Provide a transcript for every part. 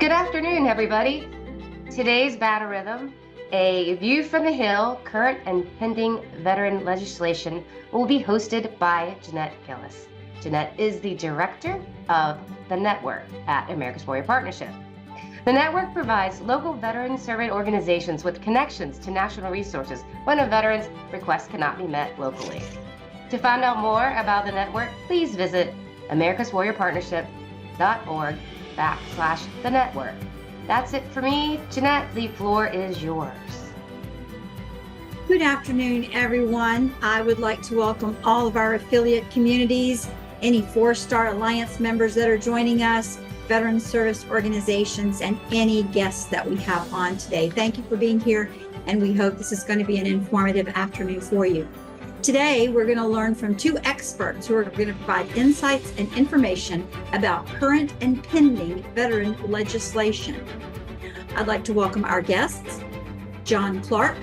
Good afternoon, everybody. Today's Battle Rhythm, a view from the Hill, current and pending veteran legislation, will be hosted by Jeanette Gillis. Jeanette is the director of the network at America's Warrior Partnership. The network provides local veteran serving organizations with connections to national resources when a veteran's request cannot be met locally. To find out more about the network, please visit americaswarriorpartnership.org/the network. That's it for me. Jeanette, the floor is yours. Good afternoon, everyone. I would like to welcome all of our affiliate communities, any 4-Star Alliance members that are joining us, veteran service organizations, and any guests that we have on today. Thank you for being here, and we hope this is going to be an informative afternoon for you. Today, we're going to learn from 2 experts who are going to provide insights and information about current and pending veteran legislation. I'd like to welcome our guests, Jon Clark.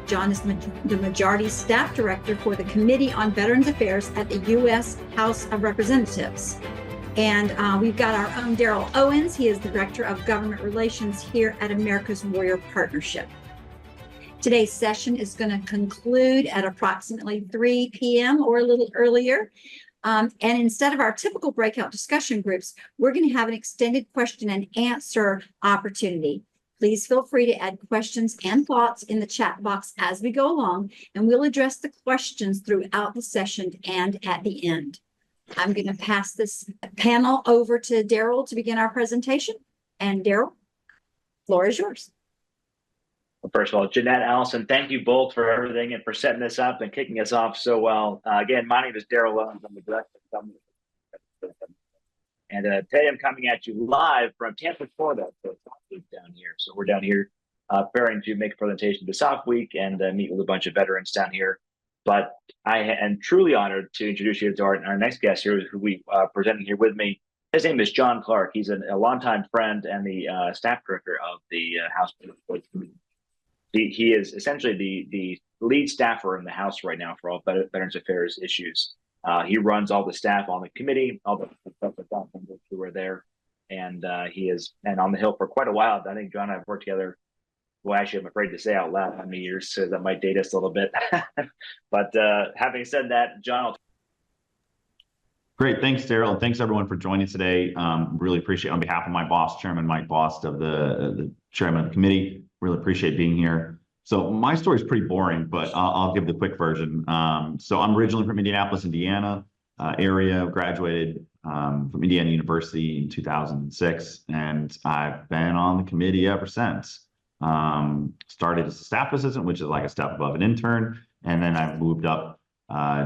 Jon is the Majority Staff Director for the Committee on Veterans Affairs at the U.S. House of Representatives. And we've got our own Darrell Owens. He is the Director of Government Relations here at America's Warrior Partnership. Today's session is going to conclude at approximately 3 p.m. or a little earlier. And instead of our typical breakout discussion groups, we're going to have an extended question and answer opportunity. Please feel free to add questions and thoughts in the chat box as we go along, and we'll address the questions throughout the session and at the end. I'm going to pass this panel over to Darrell to begin our presentation. And Darrell, the floor is yours. Well, first of all, Jeanette, Allison, thank you both for everything and for setting this up and kicking us off so well. Again, my name is Darrell Owens. I'm the Director of Government. And today I'm coming at you live from Tampa, Florida. So it's South Week down here. So we're down here preparing to make a presentation to South Week and meet with a bunch of veterans down here. But I am truly honored to introduce you to our next guest here, who we presenting here with me. His name is Jon Clark. He's a longtime friend and the staff director of the House Committee. He is essentially the lead staffer in the House right now for all Veterans Affairs issues. He runs all the staff on the committee, all the stuff that's on who are there. And he has been on the Hill for quite a while. I think Jon and I have worked together, well, actually, I'm afraid to say out loud how many years, so that might date us a little bit. But having said that, Jon. Great. Thanks, Darrell. And thanks, everyone, for joining today. Really appreciate, on behalf of my boss, Chairman Mike Bost, of the chairman of the committee, really appreciate being here. So my story is pretty boring, but I'll give the quick version. So I'm originally from Indianapolis, Indiana area, graduated from Indiana University in 2006, and I've been on the committee ever since. Started as a staff assistant, which is like a step above an intern, and then I've moved up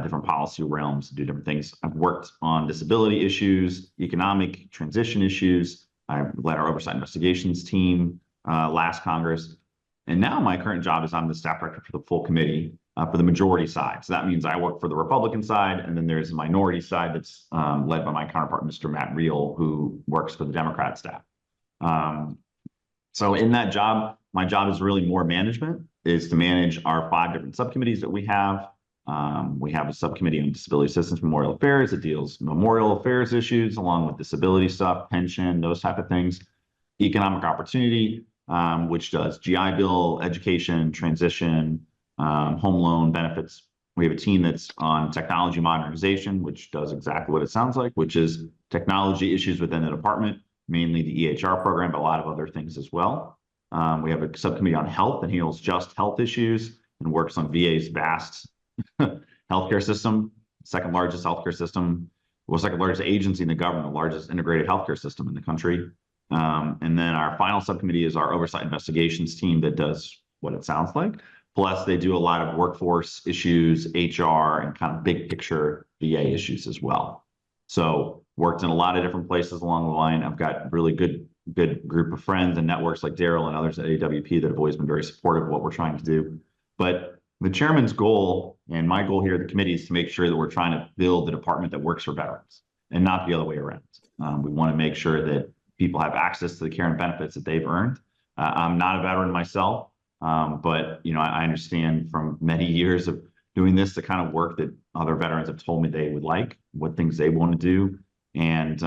different policy realms to do different things. I've worked on disability issues, economic transition issues. I led our oversight investigations team last Congress. And now my current job is I'm the staff director for the full committee for the majority side. So that means I work for the Republican side, and then there's a minority side that's led by my counterpart, Mr. Matt Reel, who works for the Democrat staff. So in that job, my job is really more management, is to manage our 5 different subcommittees that we have. We have a subcommittee on disability assistance, memorial affairs that deals memorial affairs issues, along with disability stuff, pension, those type of things. Economic opportunity, which does GI Bill, education, transition, home loan benefits. We have a team that's on technology modernization, which does exactly what it sounds like, which is technology issues within the department, mainly the EHR program, but a lot of other things as well. We have a subcommittee on health that handles just health issues and works on VA's vast healthcare system, second largest healthcare system, well, second largest agency in the government, the largest integrated healthcare system in the country. And then our final subcommittee is our oversight investigations team that does what it sounds like. Plus, they do a lot of workforce issues, HR, and kind of big picture VA issues as well. So worked in a lot of different places along the line. I've got really good group of friends and networks like Darrell and others at AWP that have always been very supportive of what we're trying to do. But the chairman's goal and my goal here at the committee is to make sure that we're trying to build the department that works for veterans and not the other way around. We want to make sure that people have access to the care and benefits that they've earned. I'm not a veteran myself, but I understand from many years of doing this, the kind of work that other veterans have told me they would like, what things they want to do. And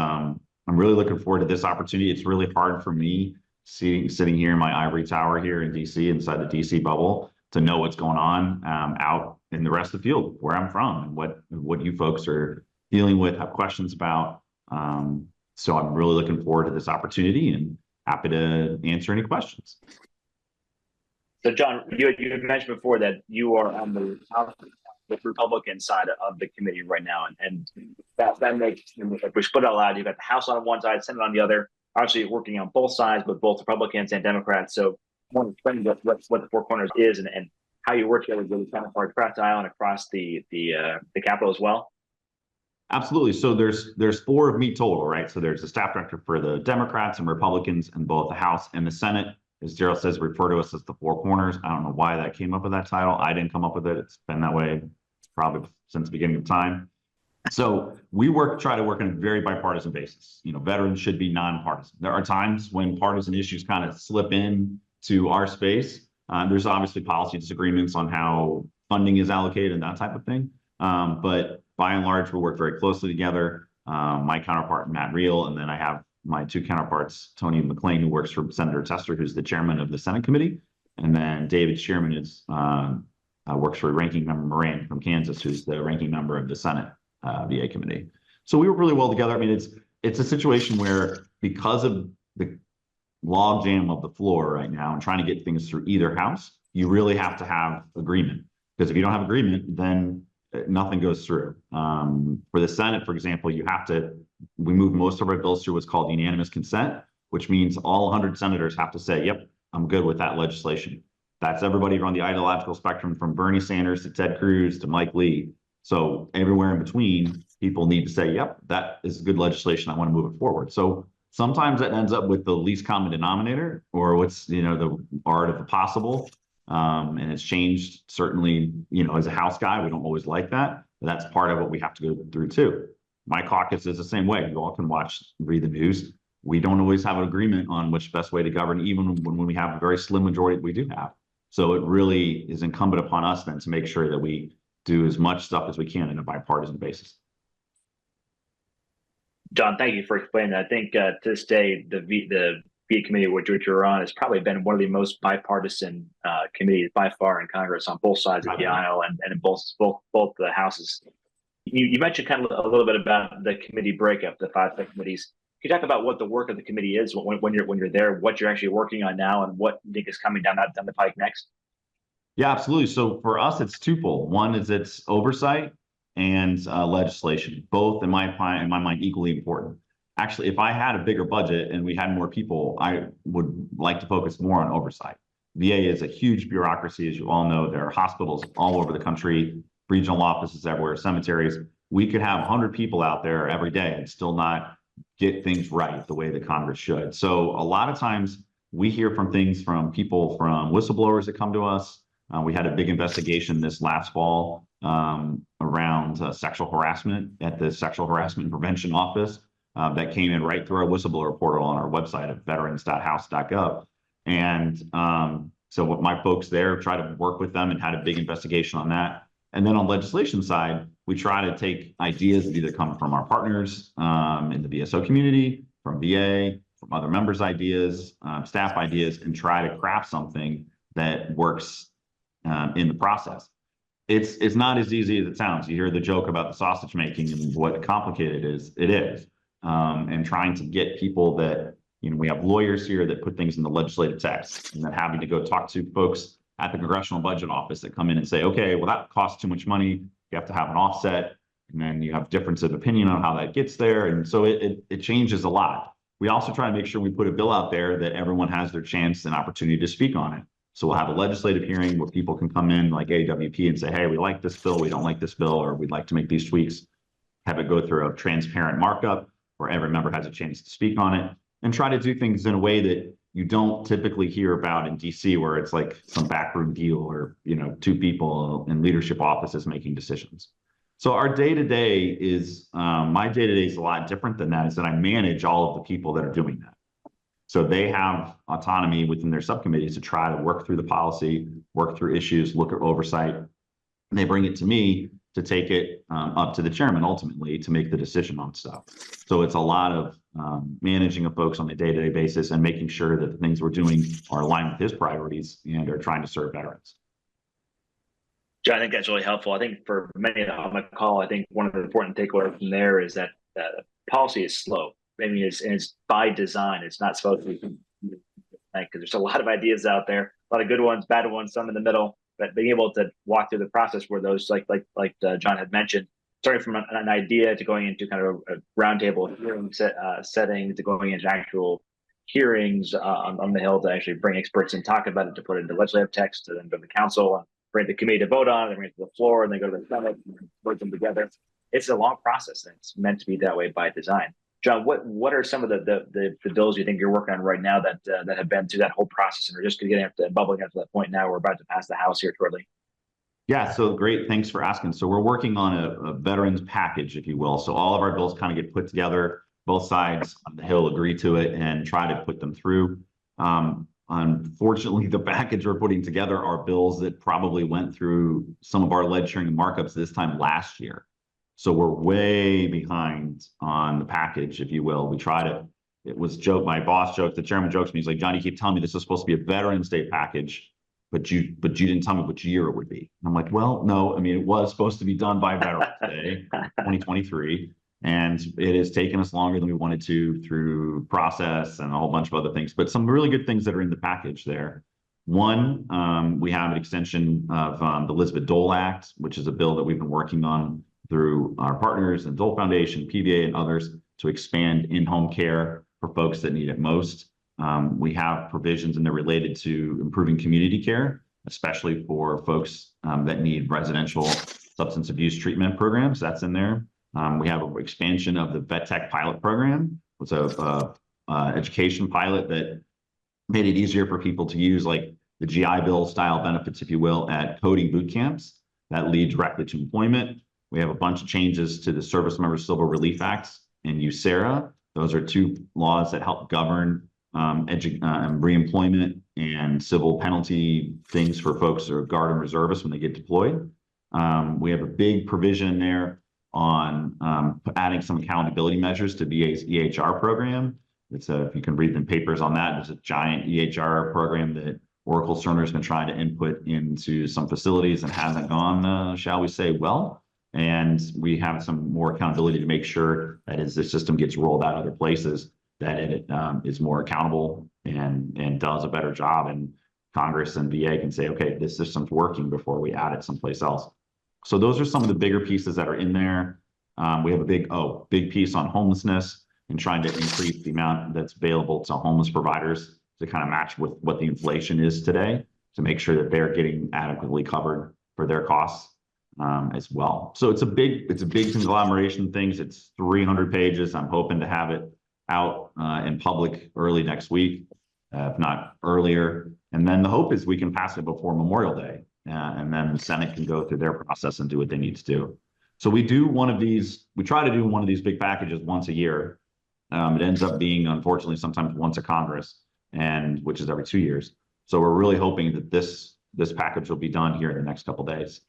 I'm really looking forward to this opportunity. It's really hard for me sitting here in my ivory tower here in DC, inside the DC bubble, to know what's going on out in the rest of the field where I'm from and what you folks are dealing with, have questions about. So I'm really looking forward to this opportunity and happy to answer any questions. So, John, you had mentioned before that you are on the Republican side of the committee right now, and that makes, if we split it out loud, you've got the House on one side, Senate on the other. Obviously, you're working on both sides, but both Republicans and Democrats. So, I want to explain what the Four Corners is and how you work together with the counterparts across the aisle and across the Capitol as well. Absolutely. So there's 4 of me total, right? So there's a staff director for the Democrats and Republicans in both the House and the Senate. As Darrell says, refer to us as the Four Corners. I don't know why that came up with that title. I didn't come up with it. It's been that way probably since the beginning of time. So we try to work on a very bipartisan basis. Veterans should be nonpartisan. There are times when partisan issues kind of slip in to our space. There's obviously policy disagreements on how funding is allocated and that type of thing. But by and large, we work very closely together. My counterpart, Matt Reel, and then I have my 2 counterparts, Tony McClain, who works for Senator Tester, who's the chairman of the Senate committee, and then David Shearman works for Ranking Member Moran from Kansas, who's the ranking member of the Senate VA committee. So we work really well together. I mean, it's a situation where, because of the log jam of the floor right now and trying to get things through either house, you really have to have agreement, because if you don't have agreement, then nothing goes through. For the Senate, for example, we move most of our bills through what's called unanimous consent, which means all 100 senators have to say, yep, I'm good with that legislation. That's everybody on the ideological spectrum, from Bernie Sanders to Ted Cruz to Mike Lee. So everywhere in between, people need to say, yep, that is good legislation. I want to move it forward. So sometimes that ends up with the least common denominator, or what's, the art of the possible. And it's changed, certainly, as a House guy, we don't always like that, but that's part of what we have to go through too. My caucus is the same way. You all can read the news. We don't always have an agreement on which best way to govern, even when we have a very slim majority that we do have. So it really is incumbent upon us then to make sure that we do as much stuff as we can in a bipartisan basis. John, thank you for explaining that. I think to this day, the VA committee, which you're on, has probably been one of the most bipartisan committees by far in Congress, on both sides of the aisle and in both the houses. You mentioned kind of a little bit about the committee breakup, the 5 committees. Can you talk about what the work of the committee is when you're there, what you're actually working on now, and what you think is coming down the pike next? Yeah, absolutely. So for us, it's twofold. One is it's oversight and legislation, both in my mind equally important. Actually, if I had a bigger budget and we had more people, I would like to focus more on oversight. VA is a huge bureaucracy, as you all know. There are hospitals all over the country, regional offices everywhere, cemeteries. We could have 100 people out there every day and still not get things right the way that Congress should. So a lot of times we hear from people, from whistleblowers that come to us. We had a big investigation this last fall around sexual harassment at the Sexual Harassment Prevention Office that came in right through our whistleblower portal on our website at veterans.house.gov. And so what my folks there try to work with them and had a big investigation on that. And then on legislation side, we try to take ideas that either come from our partners in the VSO community, from VA, from other members' ideas, staff ideas, and try to craft something that works in the process. It's not as easy as it sounds. You hear the joke about the sausage making and what complicated it is. It is. And trying to get people that, we have lawyers here that put things in the legislative text, and then having to go talk to folks at the Congressional Budget Office that come in and say, okay, well, that costs too much money. You have to have an offset. And then you have difference of opinion on how that gets there. And so it changes a lot. We also try to make sure we put a bill out there that everyone has their chance and opportunity to speak on it. So we'll have a legislative hearing where people can come in like AWP and say, hey, we like this bill, we don't like this bill, or we'd like to make these tweaks, have it go through a transparent markup where every member has a chance to speak on it, and try to do things in a way that you don't typically hear about in DC, where it's like some backroom deal or, 2 people in leadership offices making decisions. So our day-to-day is, my day-to-day is a lot different than that, is that I manage all of the people that are doing that. So they have autonomy within their subcommittees to try to work through the policy, work through issues, look at oversight. And they bring it to me, to take it up to the chairman ultimately to make the decision on stuff. So it's a lot of managing of folks on a day-to-day basis and making sure that the things we're doing are aligned with his priorities and are trying to serve veterans. John, I think that's really helpful. I think for many on the call, I think one of the important takeaways from there is that policy is slow. I mean, it's by design. It's not supposed to be, because there's a lot of ideas out there, a lot of good ones, bad ones, some in the middle. But being able to walk through the process where those, like John had mentioned, starting from an idea to going into kind of a roundtable hearing setting to going into actual hearings on the Hill to actually bring experts and talk about it, to put it into legislative text, to then go to the council and bring the committee to vote on it, then bring it to the floor, and then go to the Senate and put them together. It's a long process, and it's meant to be that way by design. John, what are some of the bills you think you're working on right now that have been through that whole process and are just getting up to bubbling up to that point now? We're about to pass the House here shortly. Yeah, so great. Thanks for asking. So we're working on a veterans package, if you will. So all of our bills kind of get put together. Both sides on the Hill agree to it and try to put them through. Unfortunately, the package we're putting together are bills that probably went through some of our lead sharing and markups this time last year. So we're way behind on the package, if you will. We try to, it was joke, my boss joked, the chairman jokes me, he's like, John, you keep telling me this is supposed to be a Veterans Day package, but you didn't tell me which year it would be. And I'm like, well, no, I mean, it was supposed to be done by Veterans Day, 2023. And it has taken us longer than we wanted to through process and a whole bunch of other things, but some really good things that are in the package there. One, we have an extension of the Elizabeth Dole Act, which is a bill that we've been working on through our partners and Dole Foundation, PVA, and others to expand in-home care for folks that need it most. We have provisions in there related to improving community care, especially for folks that need residential substance abuse treatment programs. That's in there. We have an expansion of the Vet Tech pilot program. It's a education pilot that made it easier for people to use like the GI Bill style benefits, if you will, at coding boot camps that lead directly to employment. We have a bunch of changes to the Service Member Civil Relief Acts and USERRA. Those are two laws that help govern reemployment and civil penalty things for folks who are Guard and Reservists when they get deployed. We have a big provision there on adding some accountability measures to VA's EHR program. It's if you can read the papers on that, there's a giant EHR program that Oracle Cerner has been trying to input into some facilities and hasn't gone, shall we say, well. And we have some more accountability to make sure that as the system gets rolled out other places, that it is more accountable and does a better job. And Congress and VA can say, okay, this system's working before we add it someplace else. So those are some of the bigger pieces that are in there. We have a big piece on homelessness and trying to increase the amount that's available to homeless providers to kind of match with what the inflation is today, to make sure that they're getting adequately covered for their costs as well. So it's a big conglomeration of things. It's 300 pages. I'm hoping to have it out in public early next week, if not earlier. And then the hope is we can pass it before Memorial Day, and then the Senate can go through their process and do what they need to do. So we try to do one of these big packages once a year. It ends up being, unfortunately, sometimes once a Congress, which is every 2 years. So we're really hoping that this package will be done here in the next couple of days.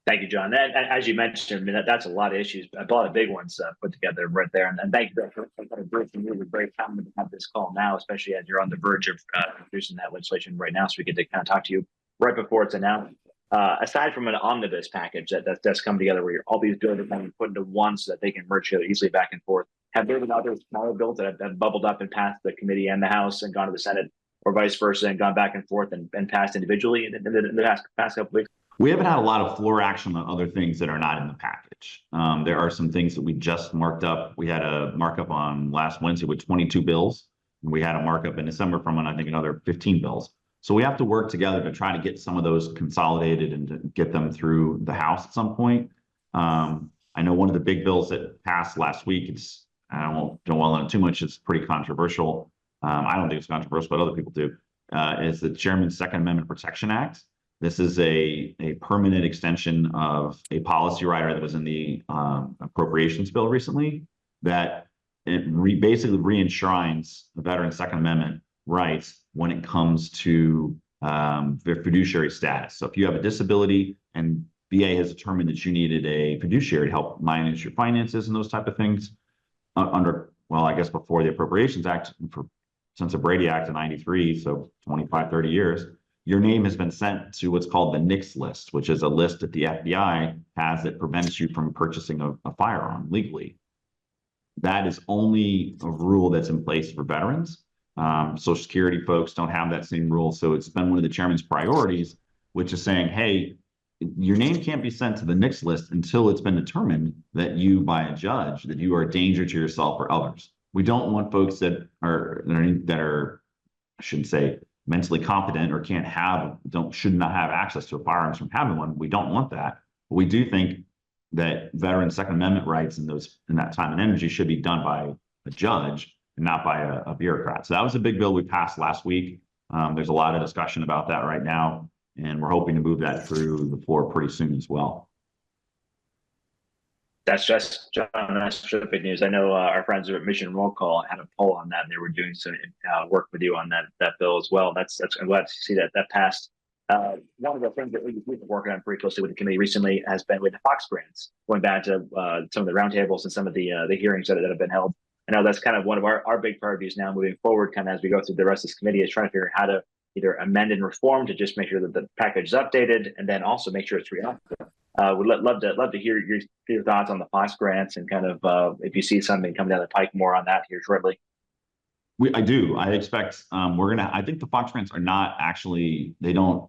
Thank you, John. And as you mentioned, I mean, that's a lot of issues, a lot of big ones put together right there. And thank you for kind of briefing me. We're very confident to have this call now, especially as you're on the verge of introducing that legislation right now. So we get to kind of talk to you right before it's announced. Aside from an omnibus package that's come together where all these bills are kind of put into one so that they can merge easily back and forth, have there been other smaller bills that have bubbled up and passed the committee and the House and gone to the Senate, or vice versa, and gone back and forth and passed individually in the past couple of weeks? We haven't had a lot of floor action on other things that are not in the package. There are some things that we just marked up. We had a markup on last Wednesday with 22 bills. And we had a markup in December from, I think, another 15 bills. So we have to work together to try to get some of those consolidated and to get them through the House at some point. I know one of the big bills that passed last week, I don't dwell on it too much, it's pretty controversial. I don't think it's controversial, but other people do, is the Chairman's Second Amendment Protection Act. This is a permanent extension of a policy rider that was in the appropriations bill recently, that it basically re-enshrines the Veterans Second Amendment rights when it comes to their fiduciary status. So if you have a disability and VA has determined that you needed a fiduciary to help manage your finances and those type of things well, I guess before the Appropriations Act, since the Brady Act of 93, so 25, 30 years, your name has been sent to what's called the NICS list, which is a list that the FBI has that prevents you from purchasing a firearm legally. That is only a rule that's in place for veterans. Social Security folks don't have that same rule. So it's been one of the chairman's priorities, which is saying, hey, your name can't be sent to the NICS list until it's been determined that you, by a judge, that you are a danger to yourself or others. We don't want folks that are, I shouldn't say mentally competent or should not have access to a firearms from having one. We don't want that. But we do think that veteran Second Amendment rights in that time and energy should be done by a judge and not by a bureaucrat. So that was a big bill we passed last week. There's a lot of discussion about that right now, and we're hoping to move that through the floor pretty soon as well. That's just, John, that's terrific news. I know our friends at Mission Roll Call had a poll on that, and they were doing some work with you on that bill as well. I'm glad to see that passed. One of the things that we've been working on pretty closely with the committee recently has been with the Fox grants, going back to some of the roundtables and some of the hearings that have been held. I know that's kind of one of our big priorities now moving forward, kind of as we go through the rest of this committee, is trying to figure out how to either amend and reform to just make sure that the package is updated, and then also make sure it's reactive. Would love to hear your thoughts on the Fox grants, and kind of if you see something coming down the pike more on that here shortly. I do. I expect I think the Fox grants are not actually, I don't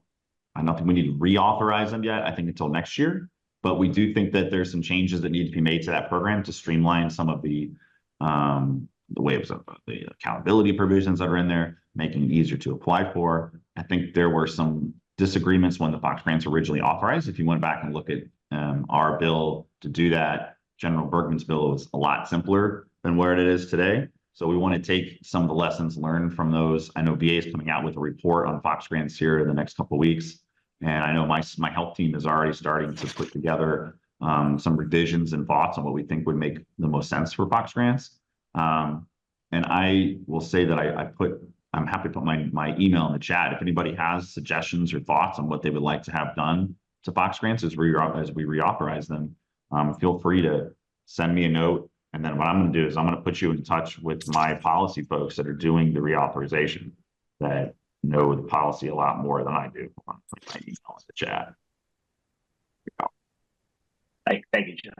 think we need to reauthorize them yet. I think until next year, but we do think that there's some changes that need to be made to that program to streamline some of the ways of the accountability provisions that are in there, making it easier to apply for. I think there were some disagreements when the Fox grants originally authorized. If you went back and look at our bill to do that, General Bergman's bill was a lot simpler than where it is today. So we want to take some of the lessons learned from those. I know VA is coming out with a report on Fox grants here in the next couple of weeks. And I know my health team is already starting to put together some revisions and thoughts on what we think would make the most sense for Fox grants. And I will say that I'm happy to put my email in the chat. If anybody has suggestions or thoughts on what they would like to have done to Fox grants as we reauthorize them, feel free to send me a note. And then what I'm going to do is I'm going to put you in touch with my policy folks that are doing the reauthorization, that know the policy a lot more than I do. I'm going to put my email in the chat. Thank you, John.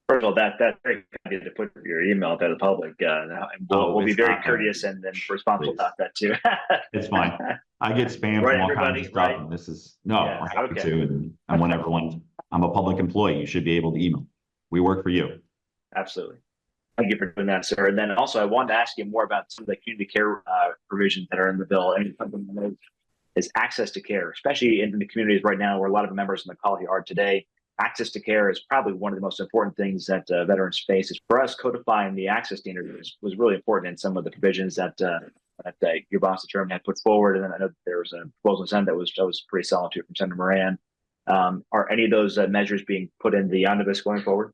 First of all, that's very good to put your email to the public. And we'll be very courteous and responsible about that too. It's fine. I get spam from all kinds of stuff, right. And this is I'm happy to. And I want everyone. I'm a public employee. You should be able to email. We work for you. Absolutely. Thank you for doing that, sir. And then also, I wanted to ask you more about some of the community care provisions that are in the bill. And something that is access to care, especially in the communities right now, where a lot of the members in the call here are today. Access to care is probably one of the most important things that veterans face. Is for us, codifying the access standard was really important in some of the provisions that your boss, the chairman, had put forward. And then I know there was a proposal in Senate that was pretty solid too from Senator Moran. Are any of those measures being put in the omnibus going forward?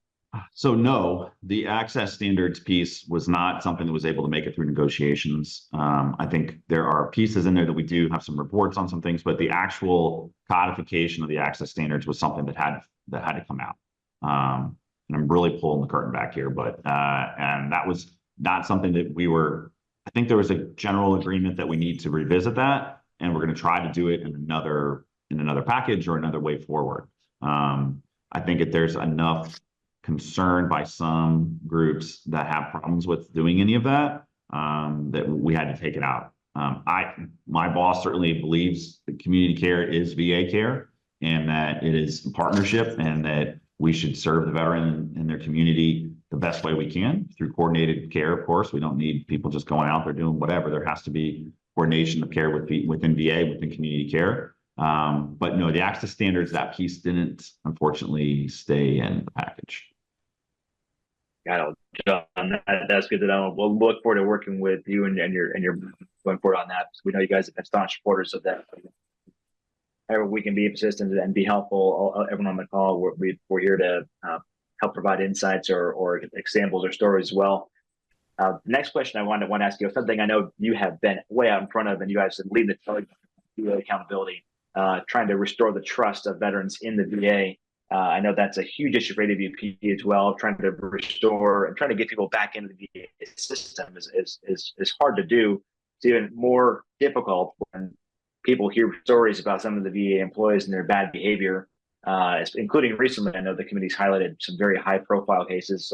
So no, the access standards piece was not something that was able to make it through negotiations. I think there are pieces in there that we do have some reports on some things, but the actual codification of the access standards was something that had to come out. And I'm really pulling the curtain back here, but and that was not something that I think there was a general agreement that we need to revisit that, and we're going to try to do it in another package or another way forward. I think if there's enough concern by some groups that have problems with doing any of that, that we had to take it out. My boss certainly believes that community care is VA care, and that it is a partnership, and that we should serve the veteran in their community the best way we can through coordinated care. Of course, we don't need people just going out there doing whatever. There has to be coordination of care within VA, within community care. But no, the access standards, that piece didn't unfortunately stay in the package. Got it, John. That's good to know. We'll look forward to working with you and your going forward on that. We know you guys have been staunch supporters of that. However, we can be assistant and be helpful. Everyone on the call, we're here to help provide insights or examples or stories as well. Next question I want to ask you, something I know you have been way out in front of, and you guys have leading the accountability. trying to restore the trust of veterans in the VA. I know that's a huge issue for AWP as well. Trying to restore and trying to get people back into the VA system is hard to do. It's even more difficult when people hear stories about some of the VA employees and their bad behavior, including recently. I know the committee's highlighted some very high-profile cases.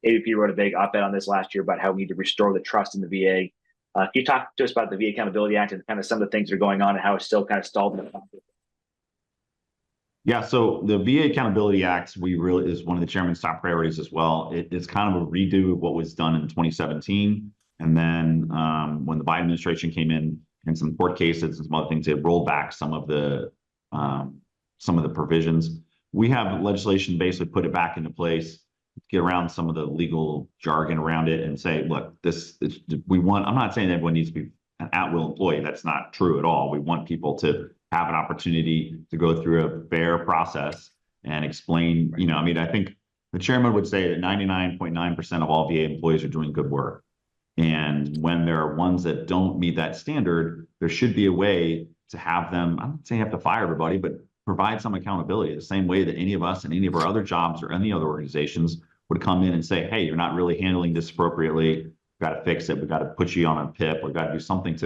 AWP wrote a big op-ed on this last year about how we need to restore the trust in the VA. Can you talk to us about the VA Accountability Act and kind of some of the things that are going on and how it's still kind of stalled in the process? Yeah, so the VA Accountability Act, is one of the chairman's top priorities as well. It's kind of a redo of what was done in 2017. And then when the Biden administration came in and some court cases and some other things, they rolled back some of the provisions. We have legislation basically put it back into place, get around some of the legal jargon around it and say, look, I'm not saying everyone needs to be an at-will employee. That's not true at all. We want people to have an opportunity to go through a fair process and explain, I think the chairman would say that 99.9% of all VA employees are doing good work. And when there are ones that don't meet that standard, there should be a way to have them, I'm not saying you have to fire everybody, but provide some accountability the same way that any of us and any of our other jobs or any other organizations would come in and say, hey, you're not really handling this appropriately. We've got to fix it. We've got to put you on a PIP. We've got to do something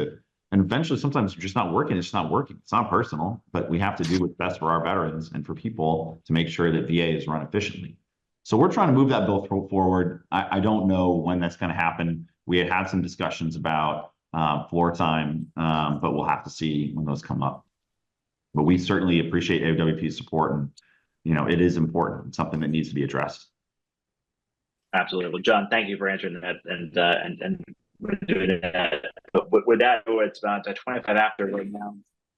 and eventually sometimes it's just not working. It's just not working. It's not personal, but we have to do what's best for our veterans and for people to make sure that VA is run efficiently. So we're trying to move that bill forward. I don't know when that's going to happen. We had some discussions about floor time, but we'll have to see when those come up. But we certainly appreciate AWP's support, and it is important. It's something that needs to be addressed. Absolutely. Well, Jon, thank you for answering that, and we're doing that. But with that, it's about 25 after right now.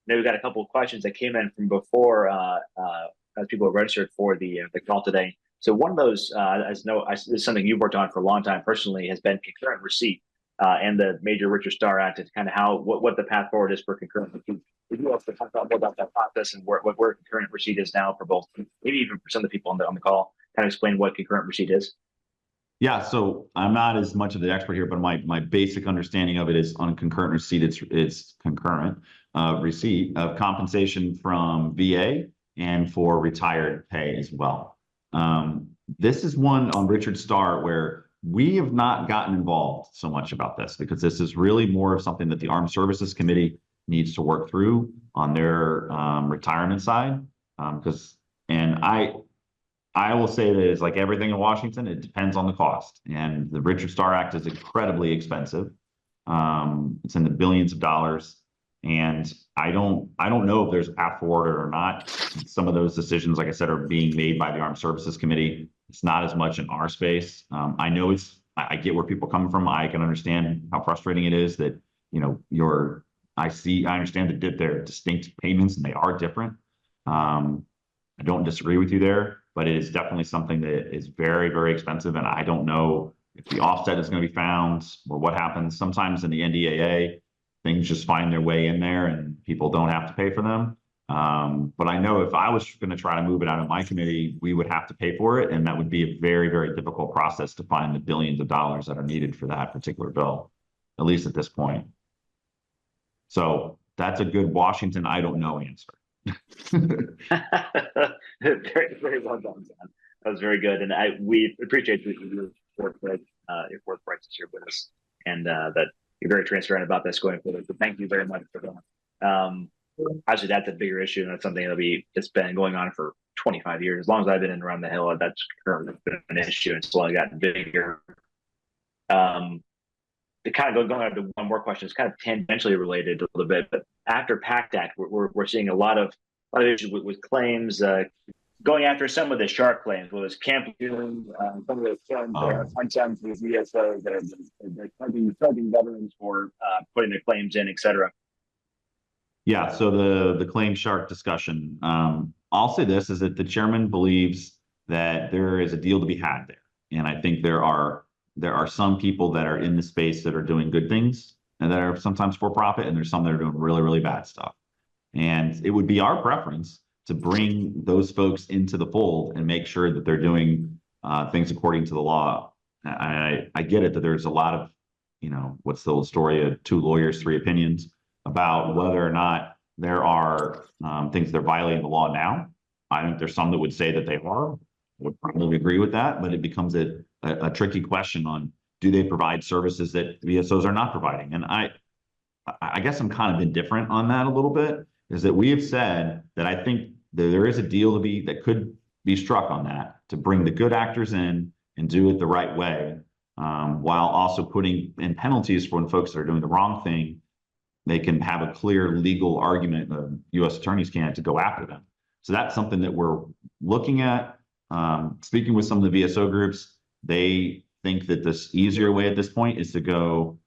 Now we've got a couple of questions that came in from before as people are registered for the call today. So one of those, this is something you've worked on for a long time personally, has been concurrent receipt and the Major Richard Starr Act, and kind of what the path forward is for concurrent receipt. Would you also talk more about that process and where concurrent receipt is now for both, maybe even for some of the people on the call, kind of explain what concurrent receipt is? Yeah, so I'm not as much of the expert here, but my basic understanding of it is on concurrent receipt, it's concurrent receipt of compensation from VA and for retired pay as well. This is one on Richard Starr where we have not gotten involved so much about this because this is really more of something that the Armed Services Committee needs to work through on their retirement side. I will say that it's like everything in Washington, it depends on the cost. And the Richard Starr Act is incredibly expensive. It's in the billions of dollars. And I don't know if there's a path forward or not. Some of those decisions, like I said, are being made by the Armed Services Committee. It's not as much in our space. I know I get where people come from. I can understand how frustrating it is that, I understand that they're distinct payments and they are different. I don't disagree with you there, but it is definitely something that is very, very expensive. And I don't know if the offset is going to be found or what happens. Sometimes in the NDAA, things just find their way in there and people don't have to pay for them. But I know if I was going to try to move it out of my committee, we would have to pay for it. And that would be a very, very difficult process to find the billions of dollars that are needed for that particular bill, at least at this point. So that's a good Washington, I don't know answer. Very, very well done, Jon. That was very good. And we appreciate your forthright to share with us and that you're very transparent about this going forward. So thank you very much for that. Actually, that's a bigger issue, and that's something that's been going on for 25 years. As long as I've been in around the Hill, that's currently been an issue, and it's only gotten bigger. To kind of going on to one more question, it's kind of tangentially related a little bit, but after PACT Act, we're seeing a lot of issues with claims going after some of the sharp claims, whether it's Camp June, some of the claims on some of the ESO that are charging veterans for putting their claims in, et cetera. Yeah, so the claim shark discussion, I'll say this is that the chairman believes that there is a deal to be had there. And I think there are some people that are in the space that are doing good things and that are sometimes for profit, and there's some that are doing really, really bad stuff. And it would be our preference to bring those folks into the fold and make sure that they're doing things according to the law. I get it that there's a lot of, what's the old story of 2 lawyers, 3 opinions about whether or not there are things that are violating the law now. I think there's some that would say that they are. I would probably agree with that, but it becomes a tricky question on, do they provide services that VSOs are not providing? And I guess I'm kind of indifferent on that a little bit, is that we have said that I think that there is a deal that could be struck on that, to bring the good actors in and do it the right way, while also putting in penalties for when folks are doing the wrong thing. They can have a clear legal argument, U.S. attorneys can, to go after them. So that's something that we're looking at. Speaking with some of the VSO groups, they think that this easier way at this point is to go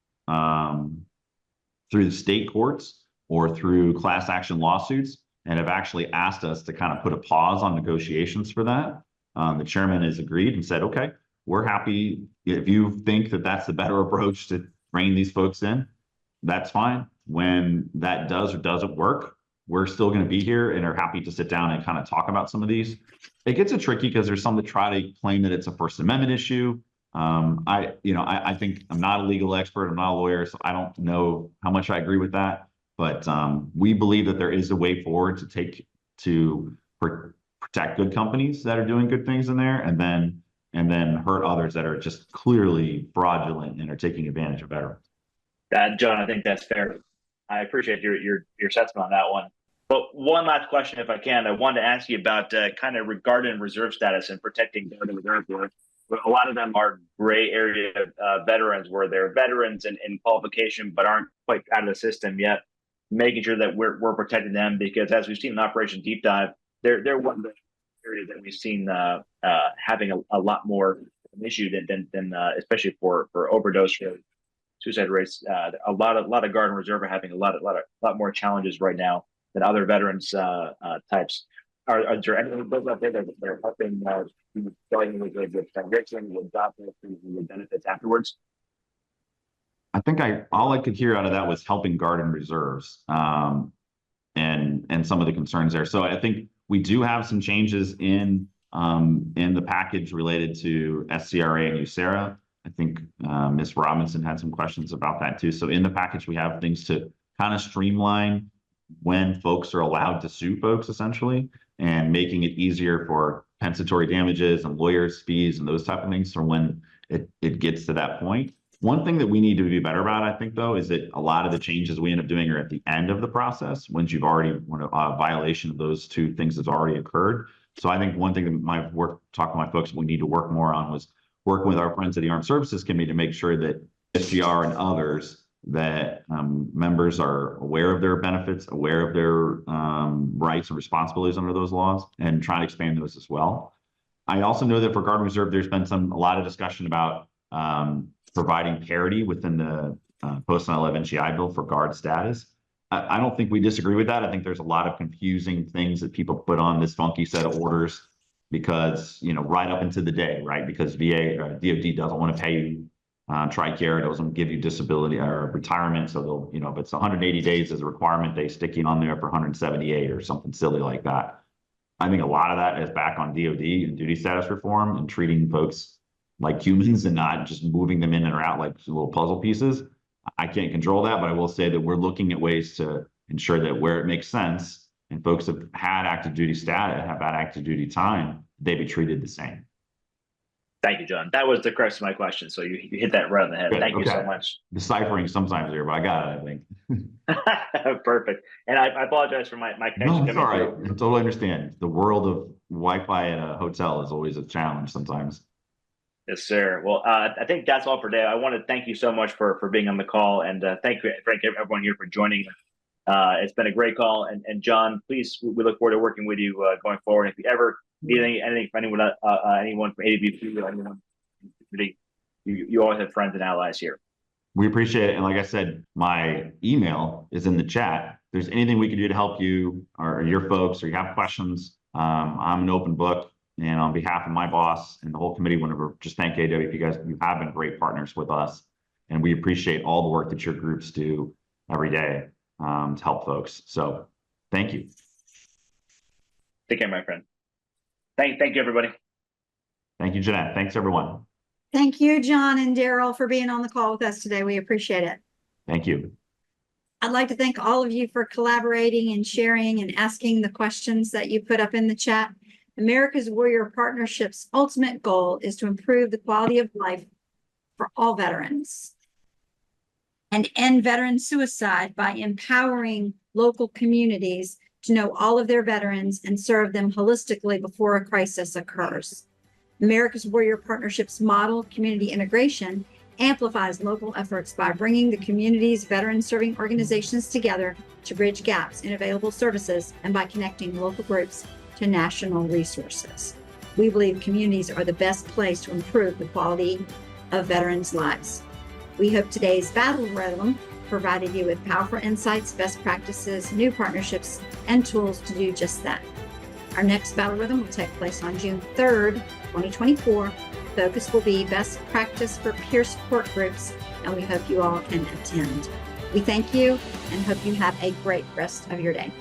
through the state courts or through class action lawsuits, and have actually asked us to kind of put a pause on negotiations for that. The chairman has agreed and said, okay, we're happy if you think that that's the better approach to bringing these folks in, that's fine. When that does or doesn't work, we're still going to be here and are happy to sit down and kind of talk about some of these. It gets tricky because there's some that try to claim that it's a First Amendment issue. I think I'm not a legal expert. I'm not a lawyer, so I don't know how much I agree with that. But we believe that there is a way forward to protect good companies that are doing good things in there, and then hurt others that are just clearly fraudulent and are taking advantage of veterans. John, I think that's fair. I appreciate your assessment on that one. But one last question, if I can. I wanted to ask you about kind of Guard and Reserve status and protecting Guard and Reserve. A lot of them are gray area veterans, where they're veterans in qualification but aren't quite out of the system yet. Making sure that we're protecting them, because as we've seen in Operation Deep Dive, they're one of the areas that we've seen having a lot more issue than especially for overdose rates, suicide rates. A lot of Guard and Reserve are having a lot more challenges right now than other veterans types. Are there any of those out there that are helping starting with transition, with job and with benefits afterwards? I think all I could hear out of that was helping Guard and Reserves, and some of the concerns there. So I think we do have some changes in the package related to SCRA and USERRA. I think Ms. Robinson had some questions about that too. So in the package, we have things to kind of streamline when folks are allowed to sue folks, essentially, and making it easier for compensatory damages and lawyers' fees and those type of things for when it gets to that point. One thing that we need to be better about, I think, though, is that a lot of the changes we end up doing are at the end of the process, once you've already, when a violation of those two things has already occurred. So I think one thing that talking to my folks, we need to work more on was working with our friends at the Armed Services Committee to make sure that SGR and others, that members are aware of their benefits, aware of their rights and responsibilities under those laws, and try to expand those as well. I also know that for Guard and Reserve, there's been a lot of discussion about providing parity within the post 9/11 GI Bill for Guard status. I don't think we disagree with that. I think there's a lot of confusing things that people put on this funky set of orders because, right up into the day, right? Because DOD doesn't want to pay you TRICARE, doesn't give you disability or retirement. So they'll, if it's 180 days as a requirement, they stick you on there for 178 or something silly like that. I think a lot of that is back on DOD and duty status reform and treating folks like humans and not just moving them in and out like little puzzle pieces. I can't control that, but I will say that we're looking at ways to ensure that where it makes sense and folks have had active duty status, have had active duty time, they be treated the same. Thank you, John. That was the crux of my question. So you hit that right on the head. Good. Thank you so much. Deciphering sometimes here, but I got it, I think. Perfect. And I apologize for my connection. No, it's all right. I totally understand. The world of Wi-Fi at a hotel is always a challenge sometimes. Yes, sir. Well, I think that's all for today. I want to thank you so much for being on the call, and thank you, everyone here for joining. It's been a great call, and John, please, we look forward to working with you going forward. If you ever need anything from anyone from AWP or anyone, you always have friends and allies here. We appreciate it, and like I said, my email is in the chat. If there's anything we can do to help you or your folks, or you have questions, I'm an open book. And on behalf of my boss and the whole committee, I want to just thank AWP guys. You have been great partners with us, and we appreciate all the work that your groups do every day to help folks. So thank you. Take care, my friend. Thank you, everybody. Thank you, Jeanette. Thanks, everyone. Thank you, John and Darrell, for being on the call with us today. We appreciate it. Thank you. I'd like to thank all of you for collaborating and sharing and asking the questions that you put up in the chat. America's Warrior Partnership's ultimate goal is to improve the quality of life for all veterans and end veteran suicide by empowering local communities to know all of their veterans and serve them holistically before a crisis occurs. America's Warrior Partnership's model, community integration, amplifies local efforts by bringing the community's veteran-serving organizations together to bridge gaps in available services and by connecting local groups to national resources. We believe communities are the best place to improve the quality of veterans' lives. We hope today's Battle Rhythm provided you with powerful insights, best practices, new partnerships, and tools to do just that. Our next Battle Rhythm will take place on June 3rd, 2024. Focus will be best practice for peer support groups, and we hope you all can attend. We thank you and hope you have a great rest of your day.